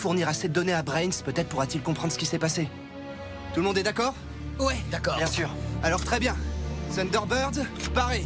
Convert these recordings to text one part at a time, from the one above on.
Fournir assez de données à Brains, peut-être pourra-t-il comprendre ce qui s'est passé. Tout le monde est d'accord? Ouais, d'accord. Bien sûr. Alors très bien. Thunderbird, paré.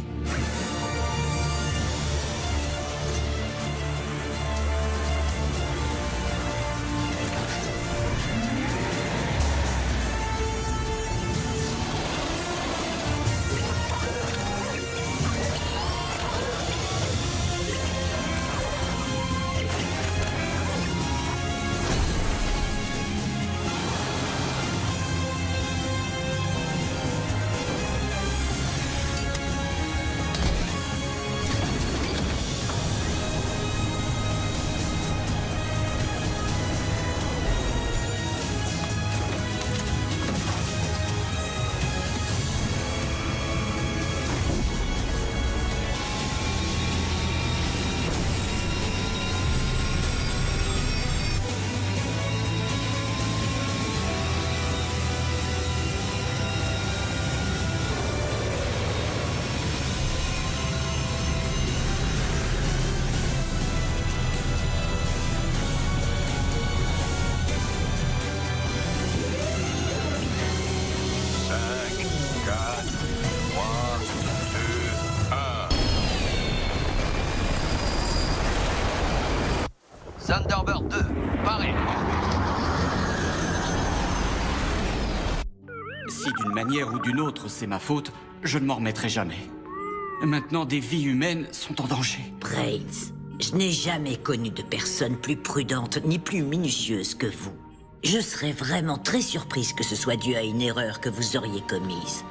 Thunderbird 2, paré. Si d'une manière ou d'une autre c'est ma faute, je ne m'en remettrai jamais. Maintenant, des vies humaines sont en danger. Brains, je n'ai jamais connu de personne plus prudente ni plus minutieuse que vous. Je serais vraiment très surprise que ce soit dû à une erreur que vous auriez commise.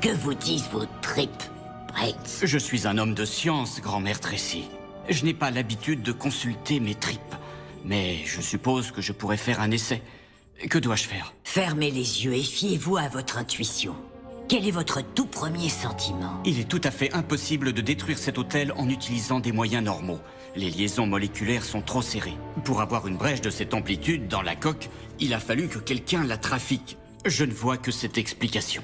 Que vous disent vos tripes, Brains? Je suis un homme de science, grand-mère Tracy. Je n'ai pas l'habitude de consulter mes tripes. Mais je suppose que je pourrais faire un essai. Que dois-je faire? Fermez les yeux et fiez-vous à votre intuition. Quel est votre tout premier sentiment? Il est tout à fait impossible de détruire cet hôtel en utilisant des moyens normaux. Les liaisons moléculaires sont trop serrées. Pour avoir une brèche de cette amplitude dans la coque, il a fallu que quelqu'un la trafique. Je ne vois que cette explication.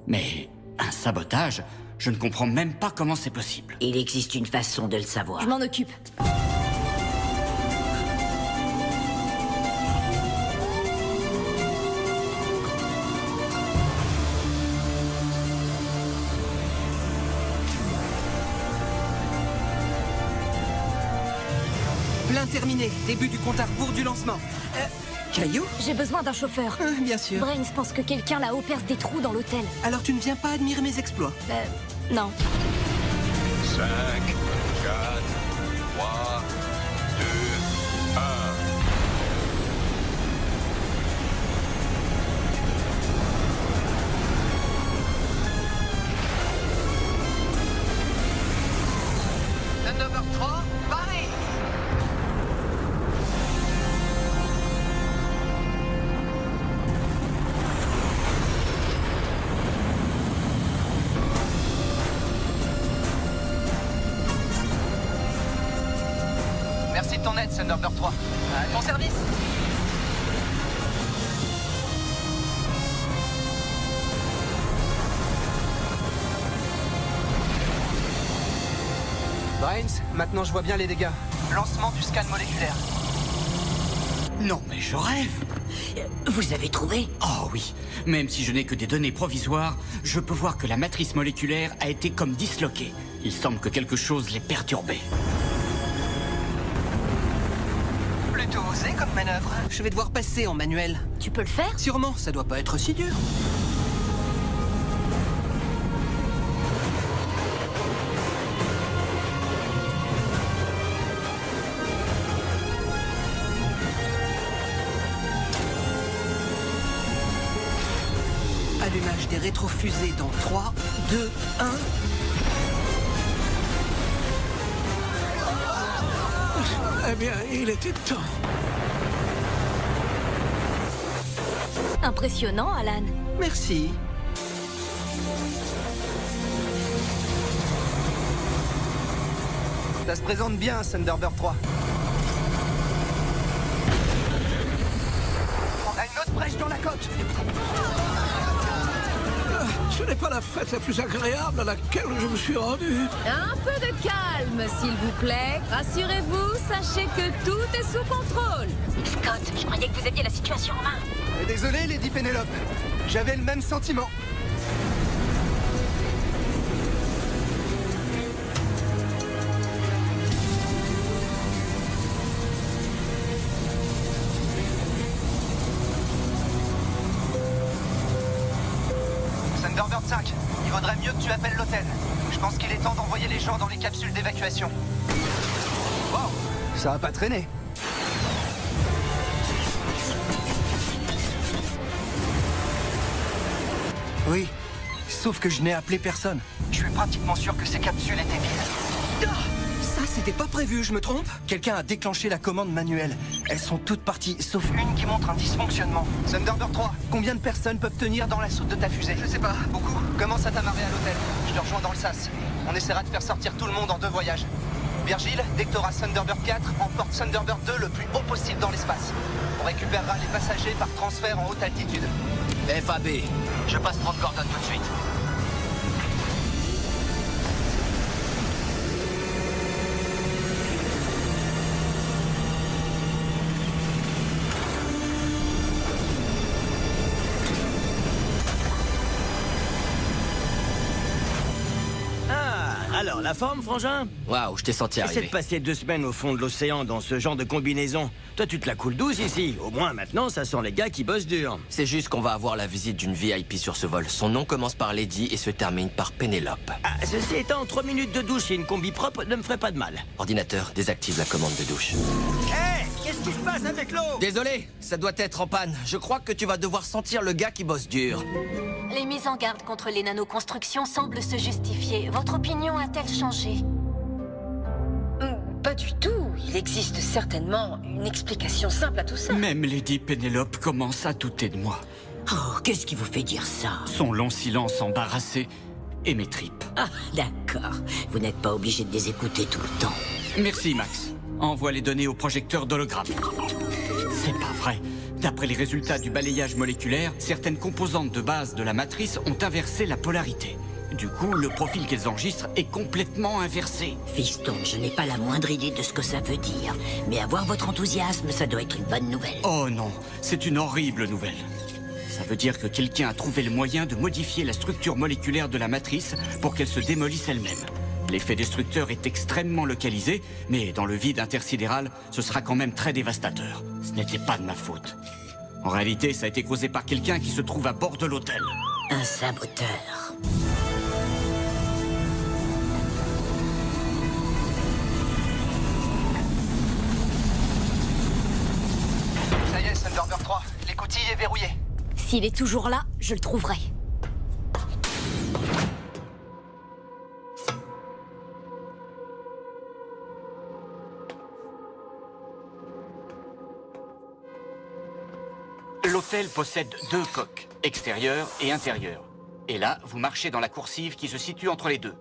Mais un sabotage, je ne comprends même pas comment c'est possible. Il existe une façon de le savoir. Je m'en occupe. Plein terminé. Début du compte à rebours du lancement. Caillou? J'ai besoin d'un chauffeur. Bien sûr. Brains pense que quelqu'un là-haut perce des trous dans l'hôtel. Alors tu ne viens pas admirer mes exploits? Non. 5, 4, 3, 2, 1. Thunderbird 3, paré. Merci de ton aide, Thunderbird 3. À ton service. Brains, maintenant je vois bien les dégâts. Lancement du scan moléculaire. Non, mais je rêve! Vous avez trouvé? Oh oui, même si je n'ai que des données provisoires, je peux voir que la matrice moléculaire a été comme disloquée. Il semble que quelque chose l'ait perturbée. Plutôt osé comme manœuvre. Je vais devoir passer en manuel. Tu peux le faire? Sûrement, ça doit pas être si dur. Allumage des rétrofusées dans 3, 2, 1... Eh bien, il était temps. Impressionnant, Alan. Merci. Ça se présente bien, Thunderbird 3. On a une autre brèche dans la coque. Je n'ai pas la fête la plus agréable à laquelle je me suis rendu. Un peu de calme, s'il vous plaît. Rassurez-vous, sachez que tout est sous contrôle. Scott, je croyais que vous aviez la situation en main. Désolé, Lady Pénélope. J'avais le même sentiment. Thunderbird 5, il vaudrait mieux que tu appelles l'hôtel. Je pense qu'il est temps d'envoyer les gens dans les capsules d'évacuation. Wow, ça a pas traîné. Oui, sauf que je n'ai appelé personne. Je suis pratiquement sûr que ces capsules étaient vides. Ça, c'était pas prévu, je me trompe? Quelqu'un a déclenché la commande manuelle. Elles sont toutes parties, sauf Une qui montre un dysfonctionnement. Thunderbird 3, combien de personnes peuvent tenir dans la soute de ta fusée. Je sais pas, beaucoup. Commence à t'amarrer à l'hôtel. Je te rejoins dans le sas. On essaiera de faire sortir tout le monde en 2 voyages. Virgile, dès que t'auras Thunderbird 4, emporte Thunderbird 2 le plus haut possible dans l'espace. On récupérera les passagers par transfert en haute altitude. FAB. Je passe prendre Gordon tout de suite. Alors, la forme, frangin? Waouh, je t'ai senti Essaie arriver. de passer 2 semaines au fond de l'océan dans ce genre de combinaison. Toi, tu te la coules douce ici. Au moins, maintenant, ça sent les gars qui bossent dur. C'est juste qu'on va avoir la visite d'une VIP sur ce vol. Son nom commence par Lady et se termine par Pénélope. Ah, ceci étant, 3 minutes de douche et une combi propre ne me ferait pas de mal. Ordinateur, désactive la commande de douche. Hé, qu'est-ce qui se passe avec l'eau? Désolé, ça doit être en panne. Je crois que tu vas devoir sentir le gars qui bosse dur. Les mises en garde contre les nanoconstructions semblent se justifier. Votre opinion a-t-elle changé? Pas du tout. Il existe certainement une explication simple à tout ça. Même Lady Pénélope commence à douter de moi. Oh, qu'est-ce qui vous fait dire ça? Son long silence embarrassé et mes tripes. Ah, d'accord. Vous n'êtes pas obligé de les écouter tout le temps. Merci, Max. Envoie les données au projecteur d'hologramme. C'est pas vrai. D'après les résultats du balayage moléculaire, certaines composantes de base de la matrice ont inversé la polarité. Du coup, le profil qu'elles enregistrent est complètement inversé. Fiston, je n'ai pas la moindre idée de ce que ça veut dire. Mais avoir votre enthousiasme, ça doit être une bonne nouvelle. Oh non, c'est une horrible nouvelle. Ça veut dire que quelqu'un a trouvé le moyen de modifier la structure moléculaire de la matrice pour qu'elle se démolisse elle-même. L'effet destructeur est extrêmement localisé, mais dans le vide intersidéral, ce sera quand même très dévastateur. Ce n'était pas de ma faute. En réalité, ça a été causé par quelqu'un qui se trouve à bord de l'hôtel. Un saboteur. Ça y est, Thunderbird 3, l'écoutille est verrouillée. S'il est toujours là, je le trouverai. L'hôtel possède 2 coques, extérieure et intérieure. Et là, vous marchez dans la coursive qui se situe entre les deux.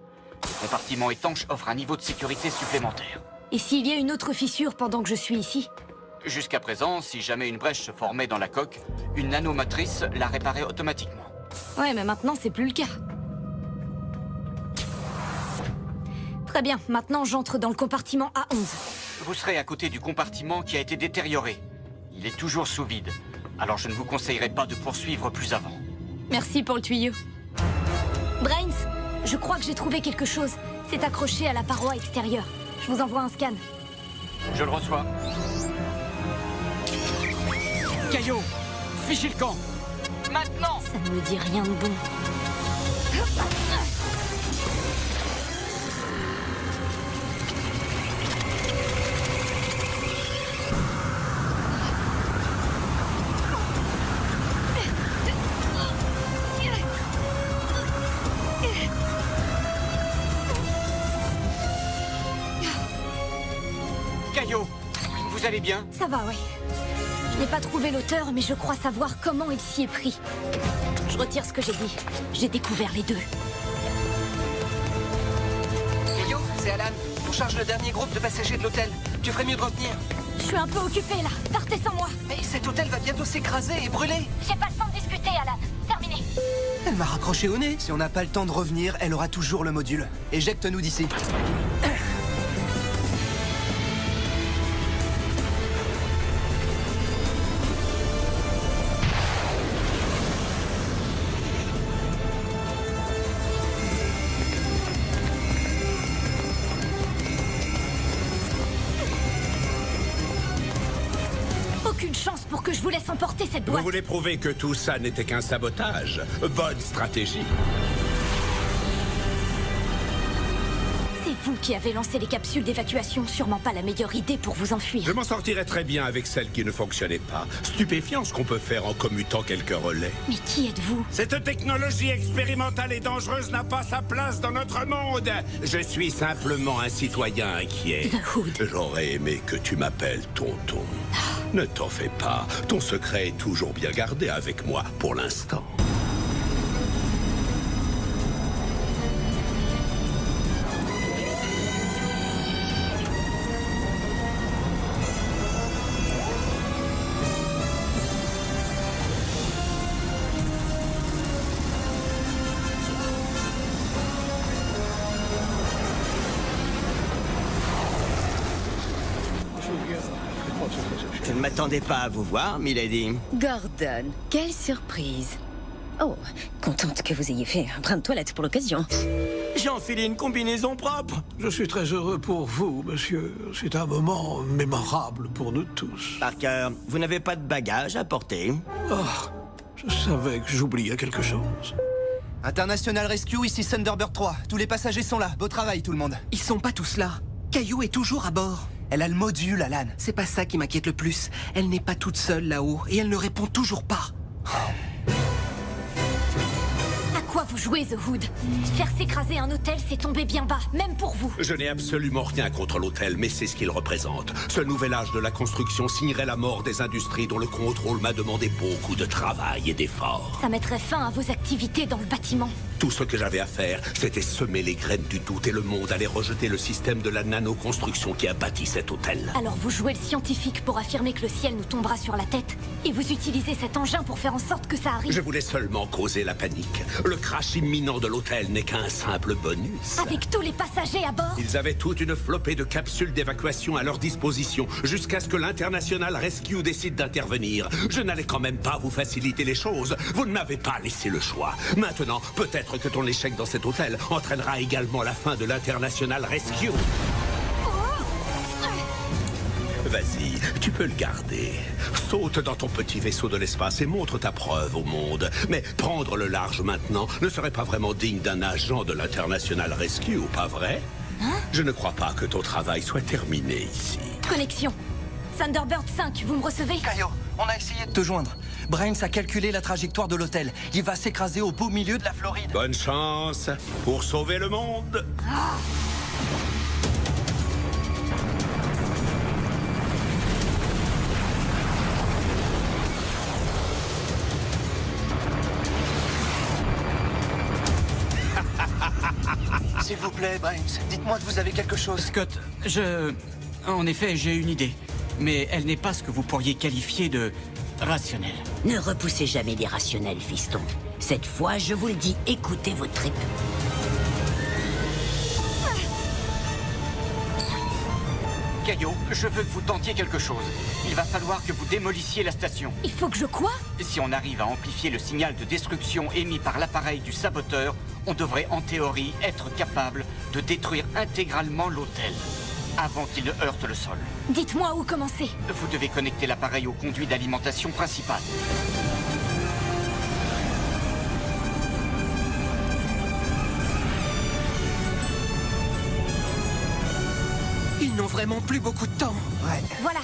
Le compartiment étanche offre un niveau de sécurité supplémentaire. Et s'il y a une autre fissure pendant que je suis ici? Jusqu'à présent, si jamais une brèche se formait dans la coque, une nanomatrice la réparait automatiquement. Ouais, mais maintenant, c'est plus le cas. Très bien, maintenant j'entre dans le compartiment A11. Vous serez à côté du compartiment qui a été détérioré. Il est toujours sous vide. Alors je ne vous conseillerais pas de poursuivre plus avant. Merci pour le tuyau. Brains, je crois que j'ai trouvé quelque chose. C'est accroché à la paroi extérieure. Je vous envoie un scan. Je le reçois. Caillot, fichez le camp. Maintenant! Ça ne me dit rien de bon. Caillot, vous allez bien? Ça va, oui. Je n'ai pas trouvé l'auteur, mais je crois savoir comment il s'y est pris. Je retire ce que j'ai dit. J'ai découvert les deux. Yo, c'est Alan. On charge le dernier groupe de passagers de l'hôtel. Tu ferais mieux de revenir. Je suis un peu occupée, là. Partez sans moi. Mais cet hôtel va bientôt s'écraser et brûler. J'ai pas le temps de discuter, Alan. Terminé. Elle m'a raccroché au nez. Si on n'a pas le temps de revenir, elle aura toujours le module. Éjecte-nous d'ici. Aucune chance pour que je vous laisse emporter cette Vous boîte. voulez prouver que tout ça n'était qu'un sabotage? Bonne stratégie. C'est vous qui avez lancé les capsules d'évacuation. Sûrement pas la meilleure idée pour vous enfuir. Je m'en sortirais très bien avec celle qui ne fonctionnait pas. Stupéfiant ce qu'on peut faire en commutant quelques relais. Mais qui êtes-vous? Cette technologie expérimentale et dangereuse n'a pas sa place dans notre monde. Je suis simplement un citoyen inquiet. The Hood. J'aurais aimé que tu m'appelles tonton. Ne t'en fais pas. Ton secret est toujours bien gardé avec moi pour l'instant. Je ne m'attendais pas à vous voir, milady. Gordon, quelle surprise. Oh, contente que vous ayez fait un brin de toilette pour l'occasion. J'ai enfilé une combinaison propre. Je suis très heureux pour vous, monsieur. C'est un moment mémorable pour nous tous. Parker, vous n'avez pas de bagages à porter? Oh, je savais que j'oubliais quelque chose. International Rescue, ici Thunderbird 3. Tous les passagers sont là. Beau travail, tout le monde. Ils sont pas tous là. Caillou est toujours à bord. Elle a le module, Alan. C'est pas ça qui m'inquiète le plus. Elle n'est pas toute seule là-haut et elle ne répond toujours pas. À quoi vous jouez, The Hood? Faire s'écraser un hôtel, c'est tomber bien bas, même pour vous. Je n'ai absolument rien contre l'hôtel, mais c'est ce qu'il représente. Ce nouvel âge de la construction signerait la mort des industries dont le contrôle m'a demandé beaucoup de travail et d'efforts. Ça mettrait fin à vos activités dans le bâtiment. Tout ce que j'avais à faire, c'était semer les graines du doute et le monde allait rejeter le système de la nanoconstruction qui a bâti cet hôtel. Alors vous jouez le scientifique pour affirmer que le ciel nous tombera sur la tête. Et vous utilisez cet engin pour faire en sorte que ça arrive. Je voulais seulement causer la panique. Le crash imminent de l'hôtel n'est qu'un simple bonus. Avec tous les passagers à bord. Ils avaient toute une flopée de capsules d'évacuation à leur disposition, jusqu'à ce que l'International Rescue décide d'intervenir. Je n'allais quand même pas vous faciliter les choses. Vous ne m'avez pas laissé le choix. Maintenant, peut-être que ton échec dans cet hôtel entraînera également la fin de l'International Rescue. Vas-y, tu peux le garder. Saute dans ton petit vaisseau de l'espace et montre ta preuve au monde. Mais prendre le large maintenant ne serait pas vraiment digne d'un agent de l'International Rescue, pas vrai? Je ne crois pas que ton travail soit terminé ici. Connexion. Thunderbird 5, vous me recevez? Caillou, on a essayé de te joindre. Brains a calculé la trajectoire de l'hôtel. Il va s'écraser au beau milieu de la Floride. Bonne chance pour sauver le monde. S'il vous plaît, Brains, dites-moi que vous avez quelque chose. Scott, En effet, j'ai une idée. Mais elle n'est pas ce que vous pourriez qualifier de rationnelle. Ne repoussez jamais l'irrationnel, fiston. Cette fois, je vous le dis, écoutez vos tripes. Caillou, je veux que vous tentiez quelque chose. Il va falloir que vous démolissiez la station. Il faut que je quoi? Si on arrive à amplifier le signal de destruction émis par l'appareil du saboteur, on devrait en théorie être capable de détruire intégralement l'hôtel avant qu'il ne heurte le sol. Dites-moi où commencer. Vous devez connecter l'appareil au conduit d'alimentation principal. Ils n'ont vraiment plus beaucoup de temps. Ouais. Voilà.